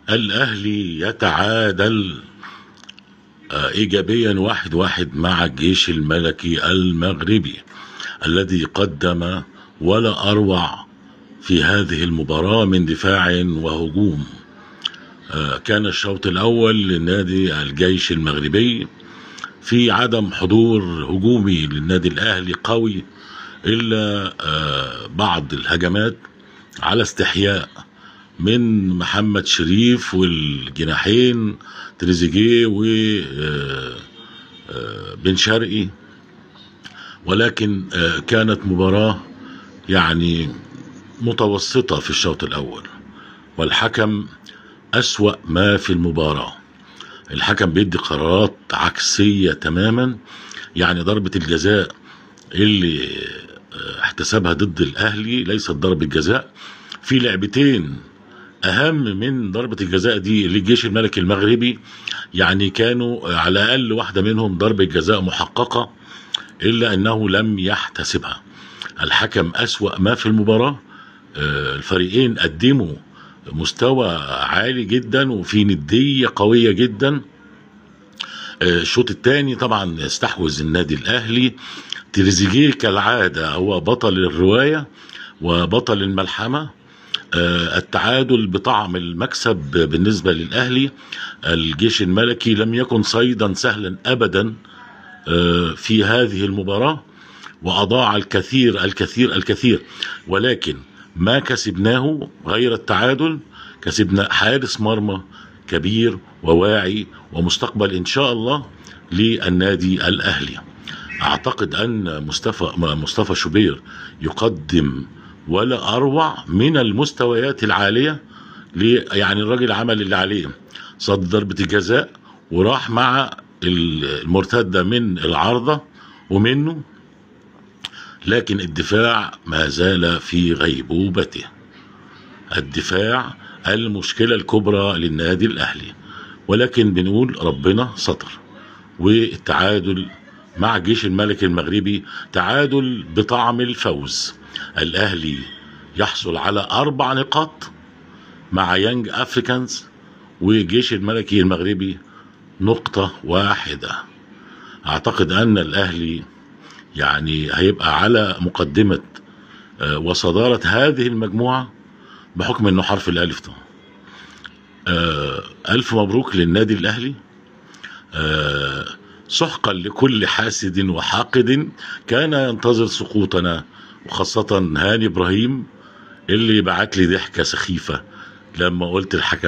الأهلي يتعادل إيجابيا 1-1 مع الجيش الملكي المغربي الذي قدم ولا أروع في هذه المباراة من دفاع وهجوم. كان الشوط الأول لنادي الجيش المغربي في عدم حضور هجومي للنادي الأهلي قوي، إلا بعض الهجمات على استحياء من محمد شريف والجناحين تريزيجيه وبن شرقي، ولكن كانت مباراة يعني متوسطة في الشوط الأول، والحكم أسوأ ما في المباراة. الحكم بيدي قرارات عكسية تماما. يعني ضربة الجزاء اللي احتسبها ضد الأهلي ليست ضربة جزاء. في لعبتين أهم من ضربة الجزاء دي للجيش الملكي المغربي، يعني كانوا على الأقل واحدة منهم ضربة جزاء محققة، إلا أنه لم يحتسبها. الحكم أسوأ ما في المباراة. الفريقين قدموا مستوى عالي جدا وفي ندية قوية جدا. الشوط الثاني طبعا استحوذ النادي الأهلي. تريزيجيه كالعادة هو بطل الرواية وبطل الملحمة. التعادل بطعم المكسب بالنسبة للأهلي. الجيش الملكي لم يكن صيدا سهلا أبدا في هذه المباراة، وأضاع الكثير الكثير الكثير، ولكن ما كسبناه غير التعادل. كسبنا حارس مرمى كبير وواعي ومستقبل إن شاء الله للنادي الأهلي. أعتقد أن مصطفى شوبير يقدم ولا أروع من المستويات العالية. يعني الراجل عمل اللي عليه، صد ضربة الجزاء وراح مع المرتدة من العارضة ومنه، لكن الدفاع ما زال في غيبوبته. الدفاع المشكلة الكبرى للنادي الأهلي، ولكن بنقول ربنا ستر. والتعادل مع الجيش الملكي المغربي تعادل بطعم الفوز. الأهلي يحصل على 4 نقاط مع يانج أفريكانز، والجيش الملكي المغربي نقطة واحدة. أعتقد أن الأهلي يعني هيبقى على مقدمة وصدارة هذه المجموعة بحكم أنه حرف الألف. ألف مبروك للنادي الأهلي. سحقا لكل حاسد وحاقد كان ينتظر سقوطنا، وخاصة هاني إبراهيم اللي بعت لي ضحكة سخيفة لما قلت الحكم